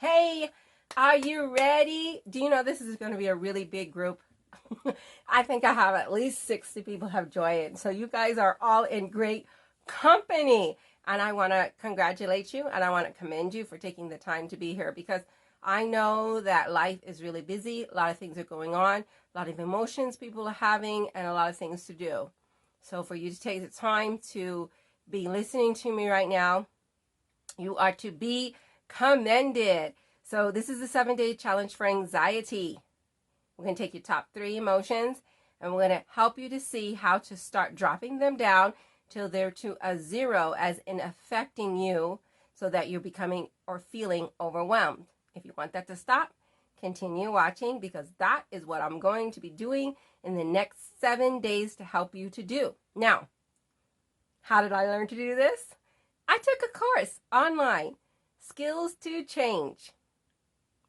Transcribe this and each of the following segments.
Hey, are you ready? Do you know this is going to be a really big group? I think I have at least 60 people have joined. So you guys are all in great company. And I want to congratulate you and I want to commend you for taking the time to be here because I know that life is really busy. A lot of things are going on, a lot of emotions people are having, and a lot of things to do. So for you to take the time to be listening to me right now, you are to be commended. So this is the 7-day challenge for anxiety. We're going to take your top 3 emotions and we're going to help you to see how to start dropping them down till they're to a 0, as in affecting you, so that you're becoming or feeling overwhelmed. If you want that to stop, continue watching, because that is what I'm going to be doing in the next 7 days to help you to do. Now, how did I learn to do this? I took a course online, Skills to Change.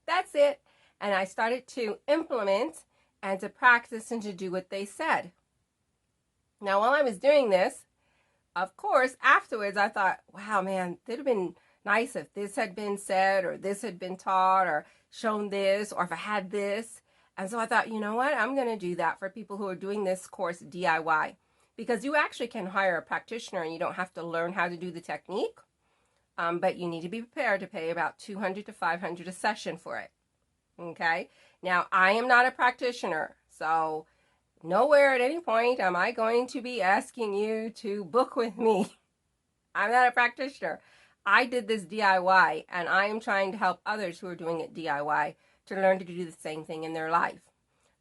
That's it. And I started to implement and to practice and to do what they said. Now, while I was doing this, of course, afterwards, I thought, wow, man, it would have been nice if this had been said or this had been taught or shown this, or if I had this. And so I thought, you know what? I'm going to do that for people who are doing this course DIY, because you actually can hire a practitioner and you don't have to learn how to do the technique. But you need to be prepared to pay about $200 to $500 a session for it. Okay. Now, I am not a practitioner, so nowhere at any point am I going to be asking you to book with me. I'm not a practitioner. I did this DIY, and I am trying to help others who are doing it DIY to learn to do the same thing in their life.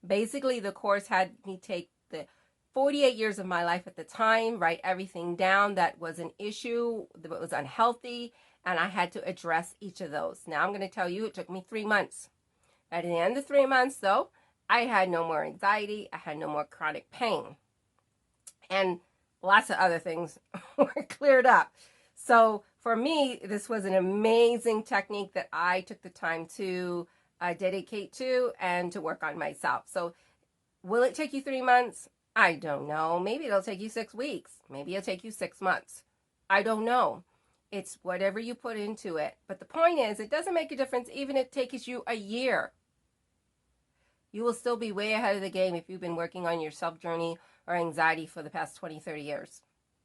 Basically, the course had me take the 48 years of my life at the time, write everything down that was an issue, that was unhealthy, and I had to address each of those. Now, I'm going to tell you, it took me 3 months. At the end of 3 months, though, I had no more anxiety, I had no more chronic pain, and lots of other things were cleared up. So for me, this was an amazing technique that I took the time to dedicate to and to work on myself. So will it take you 3 months? I don't know. Maybe it'll take you 6 weeks. Maybe it'll take you 6 months. I don't know. It's whatever you put into it. But the point is, it doesn't make a difference even if it takes you a year. You will still be way ahead of the game if you've been working on your self-journey or anxiety for the past 20, 30 years.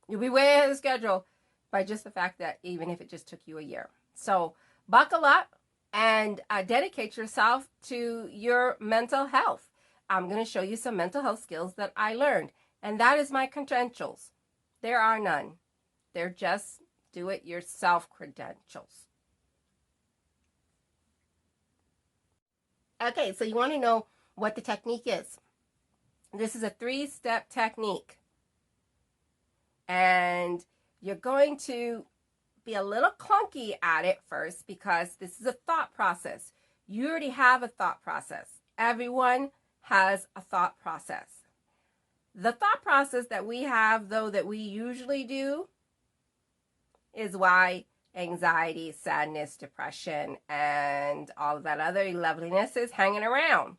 You'll be way ahead of the schedule by just the fact that even if it just took you a year. So buckle up and dedicate yourself to your mental health. I'm going to show you some mental health skills that I learned. And that is my credentials. There are none. They're just do-it-yourself credentials. Okay, so you want to know what the technique is. This is a 3-step technique. And you're going to be a little clunky at it first because this is a thought process. You already have a thought process. Everyone has a thought process. The thought process that we have, though, that we usually do is why anxiety, sadness, depression, and all of that other loveliness is hanging around.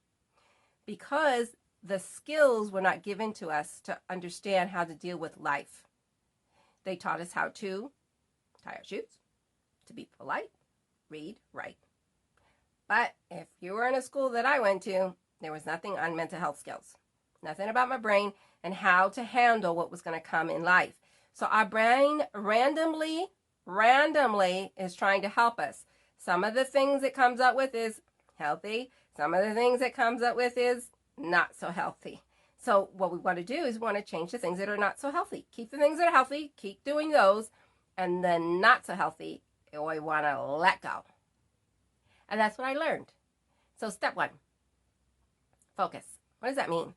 Because the skills were not given to us to understand how to deal with life. They taught us how to tie our shoes, to be polite, read, write. But if you were in a school that I went to, there was nothing on mental health skills. Nothing about my brain and how to handle what was going to come in life. So our brain randomly is trying to help us. Some of the things it comes up with is healthy. Some of the things it comes up with is not so healthy. So what we want to do is we want to change the things that are not so healthy. Keep the things that are healthy, keep doing those, and then not so healthy, we want to let go. And that's what I learned. So step 1, focus. What does that mean?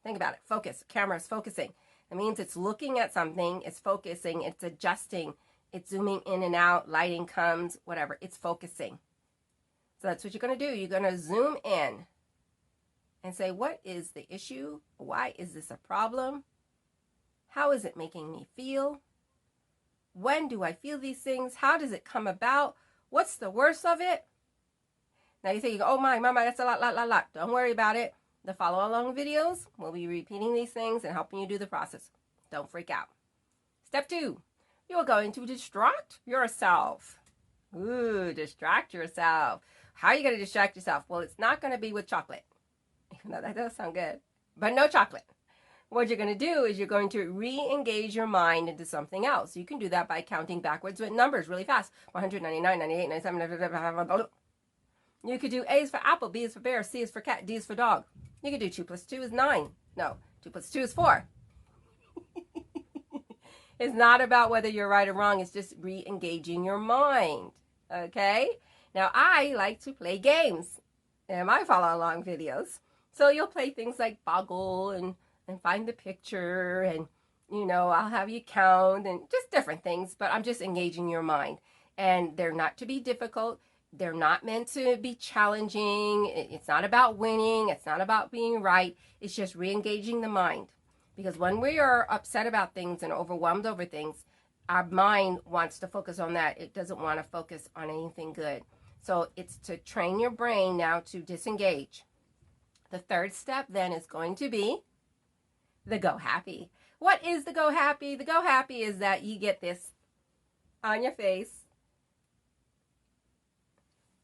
Think about it. Focus. Camera is focusing. It means it's looking at something, it's focusing, it's adjusting, it's zooming in and out, lighting comes, whatever. It's focusing. So that's what you're going to do. You're going to zoom in and say, what is the issue? Why is this a problem? How is it making me feel? When do I feel these things? How does it come about? What's the worst of it? Now you think, oh my, mama, that's a lot. Don't worry about it. The follow along videos will be repeating these things and helping you do the process. Don't freak out. Step 2, you're going to distract yourself. Ooh, distract yourself. How are you going to distract yourself? Well, it's not going to be with chocolate, even though that does sound good, but no chocolate. What you're going to do is you're going to re-engage your mind into something else. You can do that by counting backwards with numbers really fast. 199, 98, 97, 97. You could do A is for apple, B is for bear, C is for cat, D is for dog. You could do 2 plus 2 is 9. No, 2 plus 2 is 4. It's not about whether you're right or wrong. It's just re-engaging your mind. Okay? Now, I like to play games in my follow along videos. So you'll play things like Boggle and find the picture, and I'll have you count and just different things, but I'm just engaging your mind. And they're not to be difficult. They're not meant to be challenging. It's not about winning. It's not about being right. It's just re-engaging the mind. Because when we are upset about things and overwhelmed over things, our mind wants to focus on that. It doesn't want to focus on anything good. So it's to train your brain now to disengage. The third step then is going to be the go happy. What is the go happy? The go happy is that you get this on your face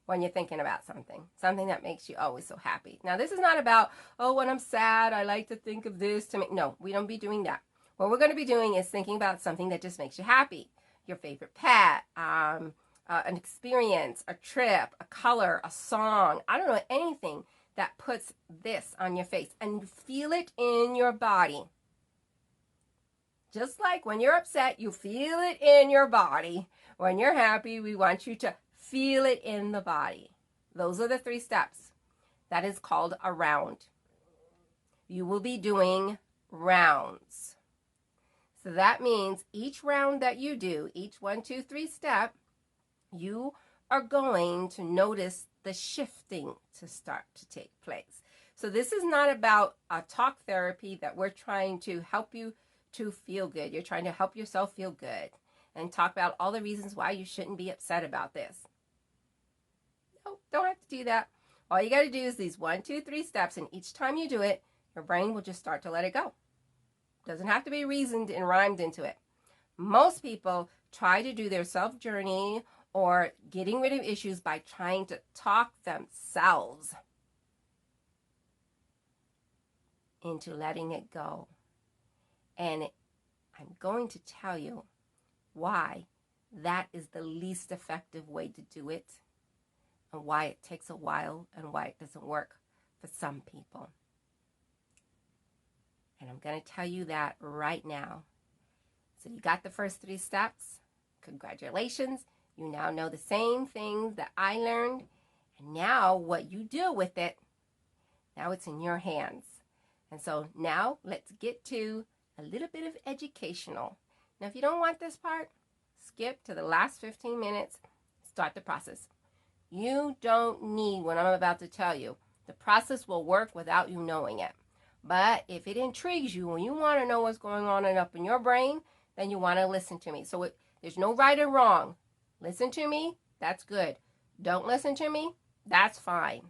when you're thinking about something that makes you always so happy. Now, this is not about, oh, when I'm sad, I like to think of this to make, no, we don't be doing that. What we're going to be doing is thinking about something that just makes you happy. Your favorite pet, an experience, a trip, a color, a song, I don't know, anything that puts this on your face, and feel it in your body. Just like when you're upset, you feel it in your body. When you're happy, we want you to feel it in the body. Those are the 3 steps. That is called a round. You will be doing rounds. So that means each round that you do, each 1, 2, 3 step, you are going to notice the shifting to start to take place. So this is not about a talk therapy that we're trying to help you to feel good. You're trying to help yourself feel good and talk about all the reasons why you shouldn't be upset about this. No, don't have to do that. All you got to do is these 1, 2, 3 steps, and each time you do it, your brain will just start to let it go. Doesn't have to be reasoned and rhymed into it. Most people try to do their self journey or getting rid of issues by trying to talk themselves into letting it go. And I'm going to tell you why that is the least effective way to do it, and why it takes a while, and why it doesn't work for some people. And I'm going to tell you that right now. So you got the first 3 steps. Congratulations. You now know the same things that I learned. And now what you do with it, now it's in your hands. And so now let's get to a little bit of educational. Now, if you don't want this part, skip to the last 15 minutes, start the process. You don't need what I'm about to tell you. The process will work without you knowing it. But if it intrigues you and you want to know what's going on and up in your brain, then you want to listen to me. So there's no right or wrong. Listen to me, that's good. Don't listen to me, that's fine.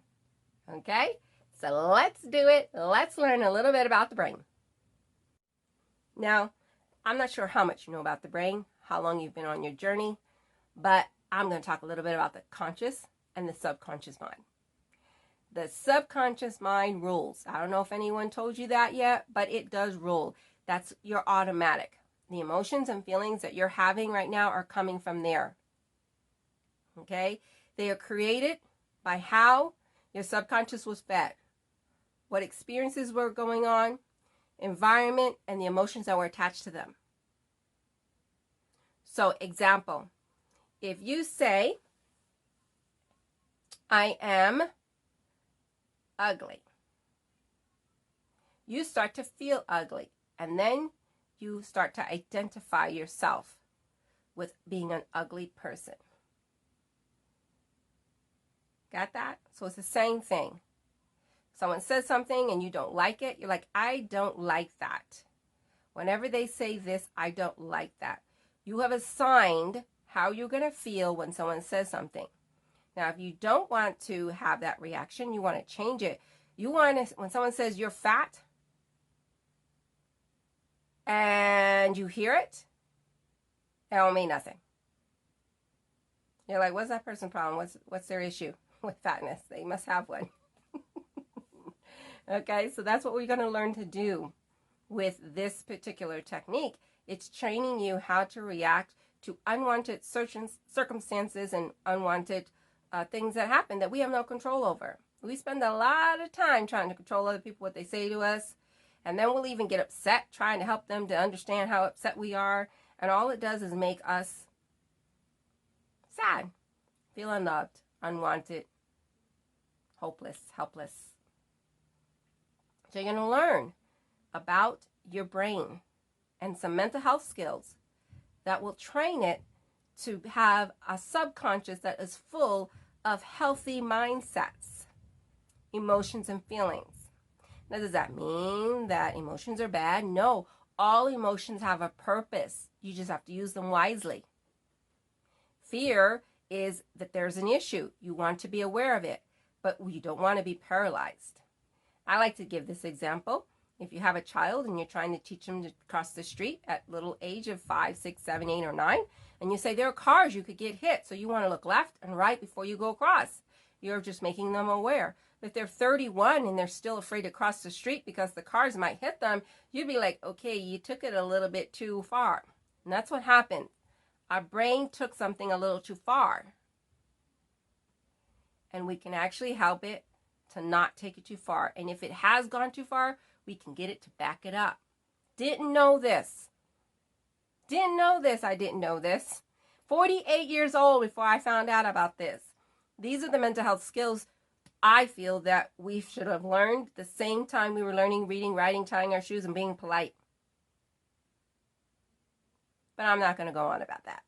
Okay? So let's do it. Let's learn a little bit about the brain. Now, I'm not sure how much you know about the brain, how long you've been on your journey, but I'm going to talk a little bit about the conscious and the subconscious mind. The subconscious mind rules. I don't know if anyone told you that yet, but it does rule. That's your automatic. The emotions and feelings that you're having right now are coming from there. Okay? They are created by how your subconscious was fed, what experiences were going on, environment, and the emotions that were attached to them. So, example, if you say, I am ugly, you start to feel ugly, and then you start to identify yourself with being an ugly person. Got that? So it's the same thing. Someone says something and you don't like it, you're like, I don't like that. Whenever they say this, I don't like that. You have assigned how you're going to feel when someone says something. Now, if you don't want to have that reaction, you want to change it. You want to, when someone says you're fat and you hear it, it don't mean nothing. You're like, what's that person's problem? What's their issue with fatness? They must have one. Okay, so that's what we're going to learn to do with this particular technique. It's training you how to react to unwanted circumstances and unwanted things that happen that we have no control over. We spend a lot of time trying to control other people, what they say to us, and then we'll even get upset trying to help them to understand how upset we are, and all it does is make us sad, feel unloved, unwanted, hopeless, helpless. So you're going to learn about your brain and some mental health skills that will train it to have a subconscious that is full of healthy mindsets, emotions, and feelings. Now, does that mean that emotions are bad? No, all emotions have a purpose. You just have to use them wisely. Fear is that there's an issue. You want to be aware of it, but you don't want to be paralyzed. I like to give this example. If you have a child and you're trying to teach them to cross the street at little age of 5, 6, 7, 8, or 9, and you say there are cars, you could get hit, so you want to look left and right before you go across. You're just making them aware. If they're 31 and they're still afraid to cross the street because the cars might hit them, you'd be like, okay, you took it a little bit too far. And that's what happened. Our brain took something a little too far. And we can actually help it to not take it too far. And if it has gone too far, we can get it to back it up. Didn't know this. I didn't know this. 48 years old before I found out about this. These are the mental health skills I feel that we should have learned the same time we were learning reading, writing, tying our shoes, and being polite. But I'm not going to go on about that.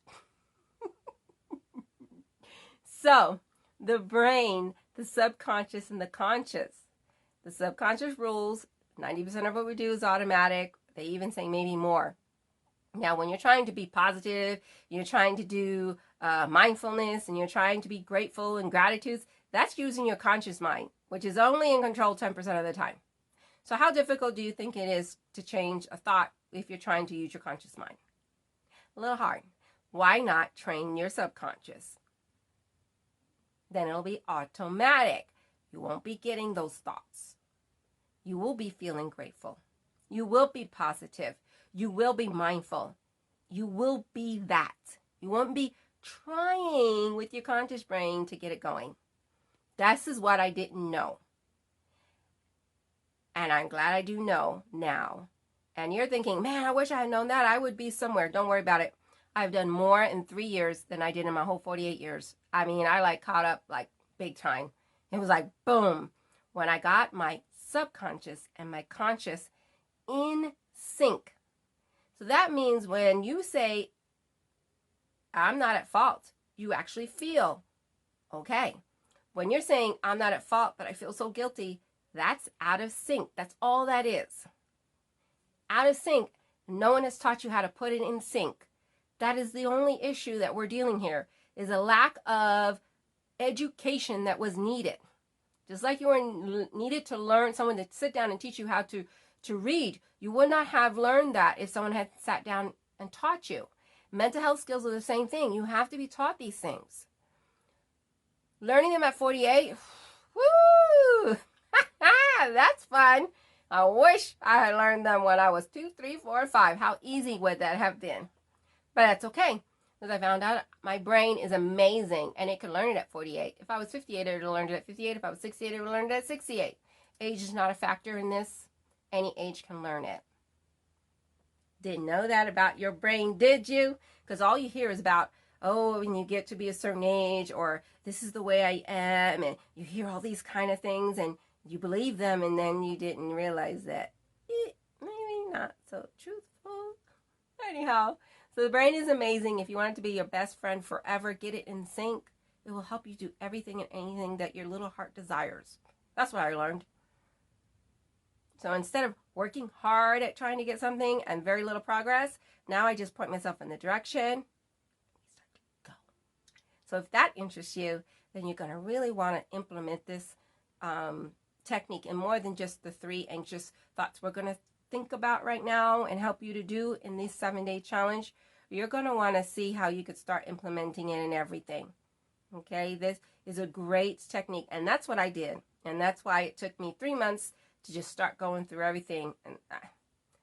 So, the brain, the subconscious, and the conscious. The subconscious rules. 90% of what we do is automatic. They even say maybe more. Now, when you're trying to be positive, you're trying to do mindfulness, and you're trying to be grateful and gratitude, that's using your conscious mind, which is only in control 10% of the time. So how difficult do you think it is to change a thought if you're trying to use your conscious mind? A little hard. Why not train your subconscious? Then it'll be automatic. You won't be getting those thoughts. You will be feeling grateful. You will be positive. You will be mindful. You will be that. You won't be trying with your conscious brain to get it going. This is what I didn't know. And I'm glad I do know now. And you're thinking, man, I wish I had known that. I would be somewhere. Don't worry about it. I've done more in 3 years than I did in my whole 48 years. I mean, I caught up big time. It was like, boom. When I got my subconscious and my conscious in sync. So that means when you say, I'm not at fault, you actually feel okay. When you're saying, I'm not at fault, but I feel so guilty, that's out of sync. That's all that is. Out of sync. No one has taught you how to put it in sync. That is the only issue that we're dealing here, is a lack of education that was needed. Just like you were needed to learn, someone to sit down and teach you how to read, you would not have learned that if someone had sat down and taught you. Mental health skills are the same thing. You have to be taught these things. Learning them at 48, woo! That's fun. I wish I had learned them when I was 2, 3, 4, 5. How easy would that have been? But that's okay, because I found out my brain is amazing, and it can learn it at 48. If I was 58, I would have learned it at 58. If I was 68, I would have learned it at 68. Age is not a factor in this. Any age can learn it. Didn't know that about your brain, did you? Because all you hear is about, oh, when you get to be a certain age, or this is the way I am, and you hear all these kind of things, and you believe them, and then you didn't realize that maybe not so truthful. Anyhow, so the brain is amazing. If you want it to be your best friend forever, get it in sync. It will help you do everything and anything that your little heart desires. That's what I learned. So instead of working hard at trying to get something and very little progress, now I just point myself in the direction. Go. So if that interests you, then you're going to really want to implement this technique in more than just the 3 anxious thoughts we're going to think about right now and help you to do in this 7-day challenge. You're going to want to see how you could start implementing it in everything. Okay, this is a great technique, and that's what I did. And that's why it took me 3 months to just start going through everything. And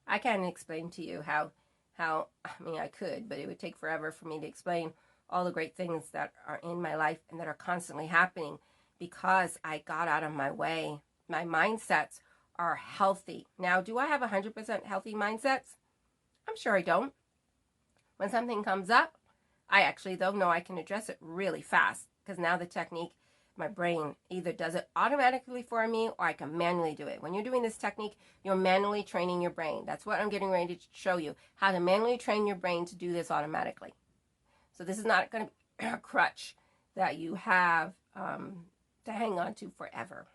I can't explain to you how, I mean, I could, but it would take forever for me to explain all the great things that are in my life and that are constantly happening because I got out of my way. My mindsets are healthy. Now, do I have 100% healthy mindsets? I'm sure I don't. When something comes up, I actually, though, know I can address it really fast because now the technique, my brain either does it automatically for me or I can manually do it. When you're doing this technique, you're manually training your brain. That's what I'm getting ready to show you, how to manually train your brain to do this automatically. So this is not going to be a crutch that you have to hang on to forever.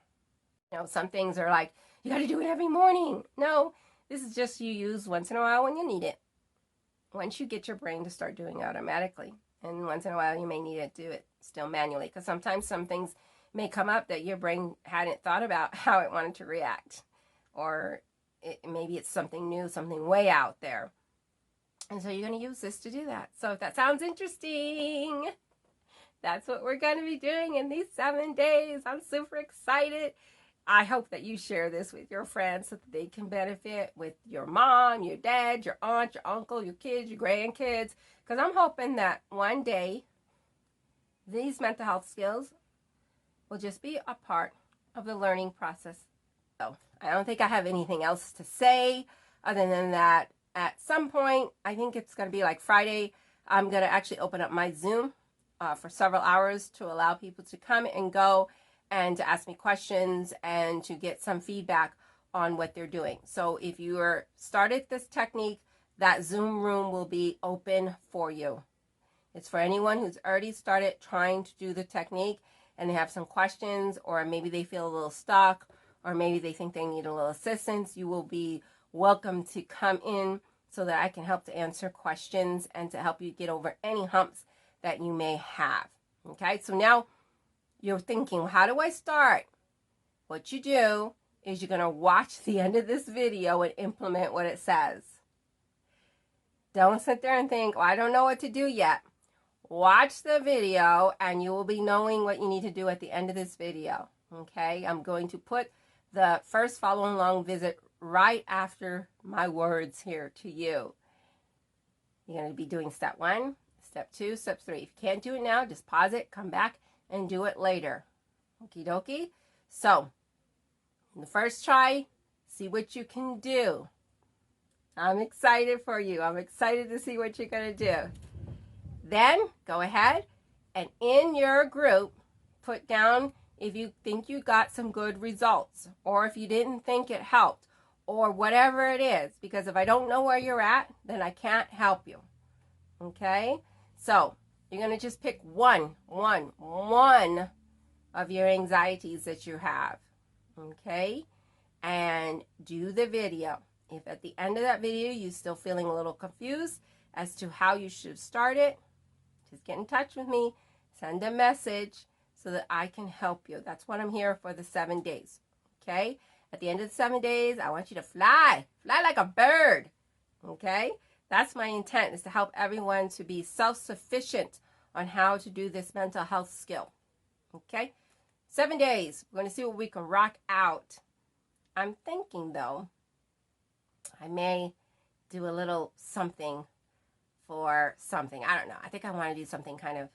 You know, some things are like, you got to do it every morning. No, this is just you use once in a while when you need it. Once you get your brain to start doing it automatically. And once in a while, you may need to do it still manually because sometimes some things may come up that your brain hadn't thought about how it wanted to react. Or maybe it's something new, something way out there. And so you're going to use this to do that. So if that sounds interesting, that's what we're going to be doing in these 7 days. I'm super excited. I hope that you share this with your friends so that they can benefit with your mom, your dad, your aunt, your uncle, your kids, your grandkids. Because I'm hoping that one day these mental health skills will just be a part of the learning process. So I don't think I have anything else to say other than that at some point, I think it's going to be like Friday, I'm going to actually open up my Zoom for several hours to allow people to come and go and to ask me questions and to get some feedback on what they're doing. So if you are started this technique, that Zoom room will be open for you. It's for anyone who's already started trying to do the technique and they have some questions, or maybe they feel a little stuck, or maybe they think they need a little assistance. You will be welcome to come in so that I can help to answer questions and to help you get over any humps that you may have. Okay, so now you're thinking, how do I start? What you do is you're going to watch the end of this video and implement what it says. Don't sit there and think, oh, I don't know what to do yet. Watch the video and you will be knowing what you need to do at the end of this video. Okay, I'm going to put the first follow along visit right after my words here to you. You're going to be doing step 1, step 2, step 3. If you can't do it now, just pause it, come back, and do it later. Okie dokie. So, in the first try, see what you can do. I'm excited for you. I'm excited to see what you're going to do. Then, go ahead and in your group, put down if you think you got some good results, or if you didn't think it helped, or whatever it is. Because if I don't know where you're at, then I can't help you. Okay? So, you're going to just pick one of your anxieties that you have. Okay? And do the video. If at the end of that video you're still feeling a little confused as to how you should start it, just get in touch with me. Send a message so that I can help you. That's what I'm here for the 7 days. Okay? At the end of the 7 days, I want you to fly. Fly like a bird. Okay? That's my intent, is to help everyone to be self-sufficient on how to do this mental health skill. Okay? 7 days. We're going to see what we can rock out. I'm thinking, though, I may do a little something for something. I don't know. I think I want to do something kind of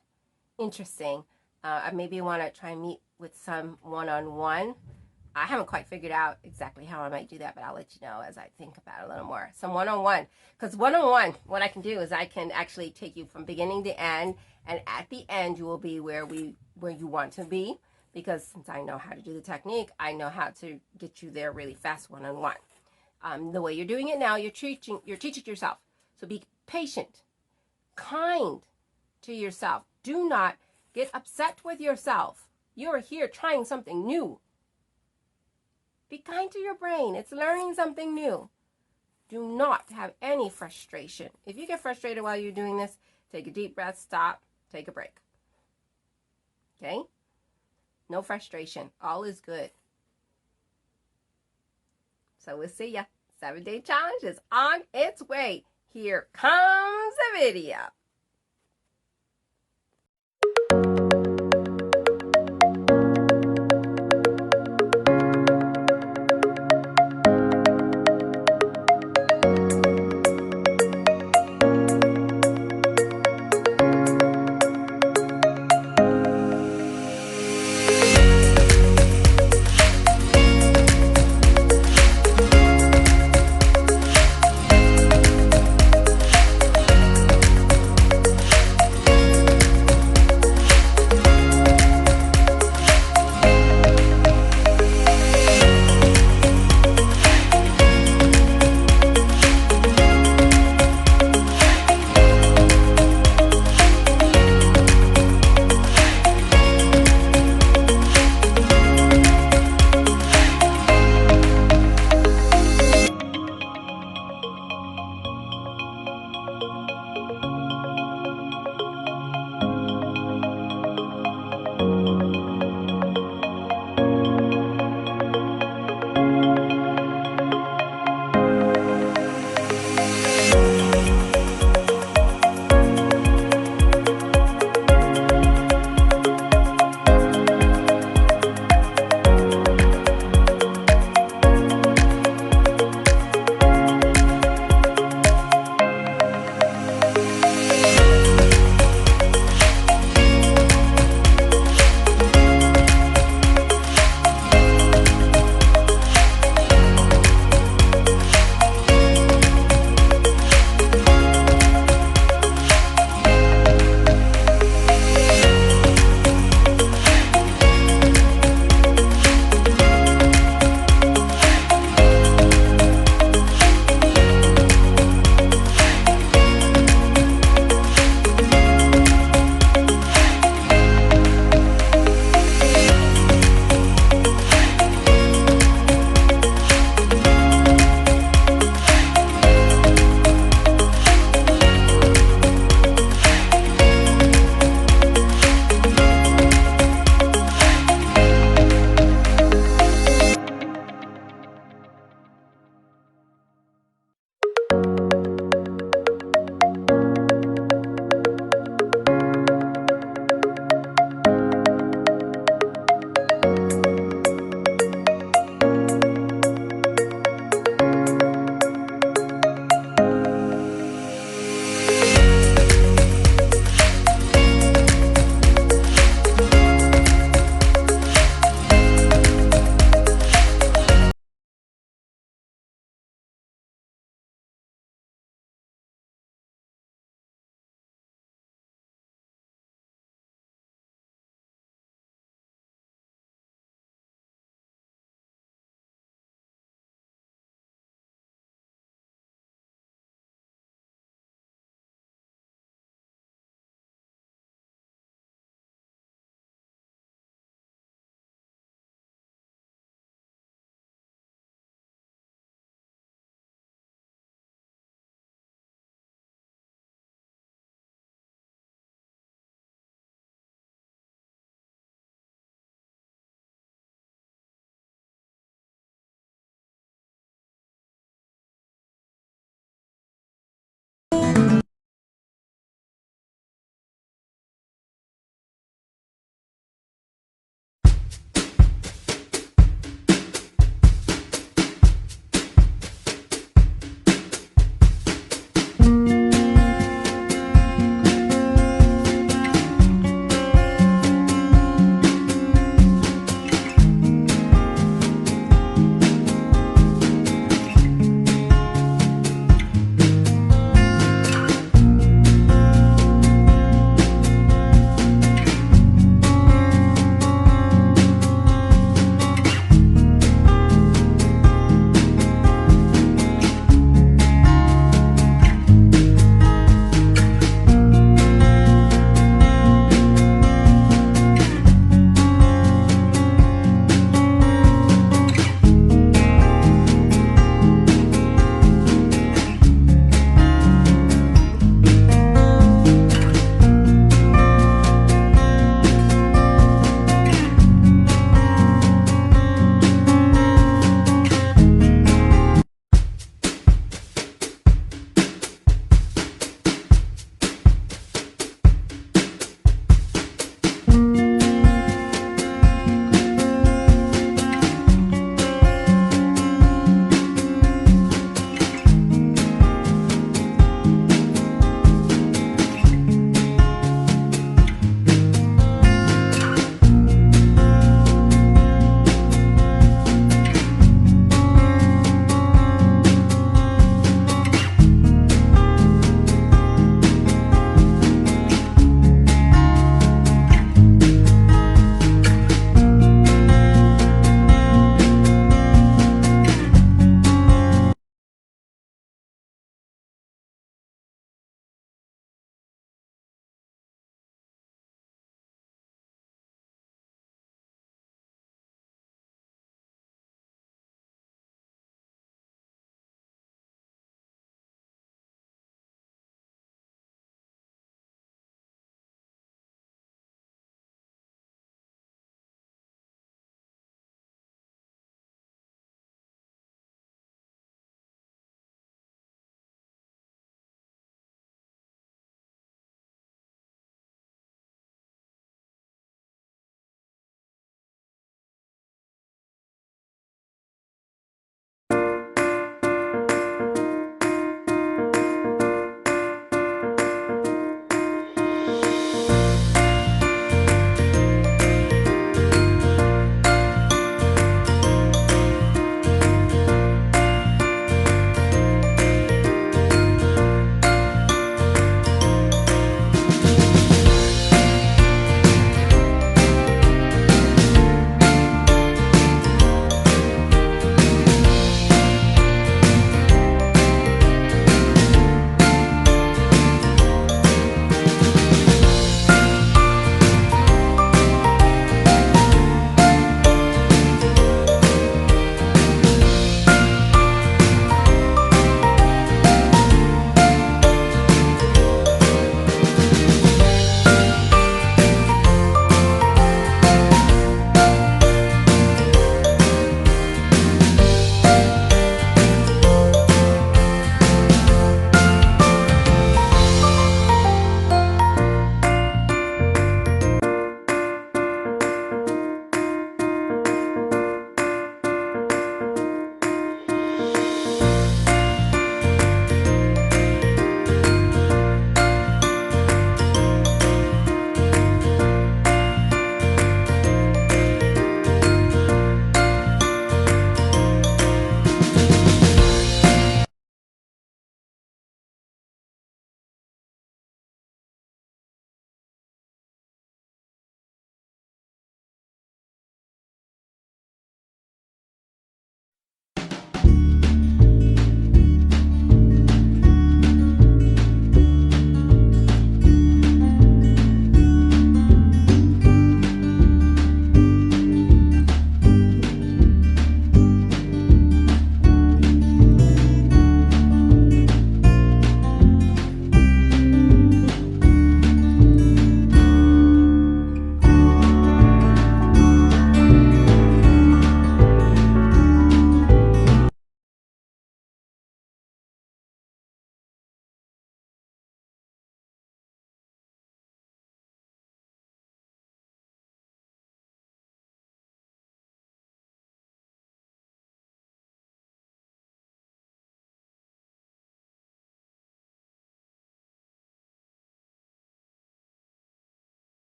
interesting. I maybe want to try and meet with some one-on-one. I haven't quite figured out exactly how I might do that, but I'll let you know as I think about it a little more. Some one-on-one. Because one-on-one, what I can do is I can actually take you from beginning to end, and at the end you will be where you want to be. Because since I know how to do the technique, I know how to get you there really fast one-on-one. The way you're doing it now, you're teaching yourself. So be patient, kind to yourself. Do not get upset with yourself. You are here trying something new. Be kind to your brain. It's learning something new. Do not have any frustration. If you get frustrated while you're doing this, take a deep breath, stop, take a break. Okay? No frustration. All is good. So we'll see ya. 7-day challenge is on its way. Here comes the video.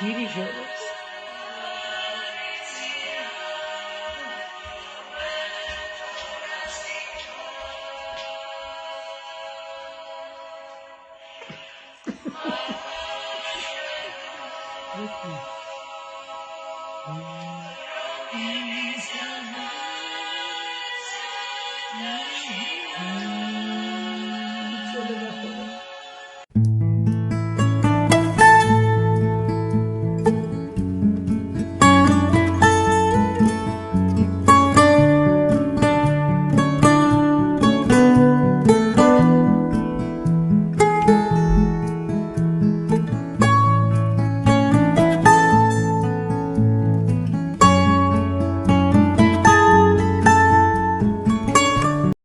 Dirige-los.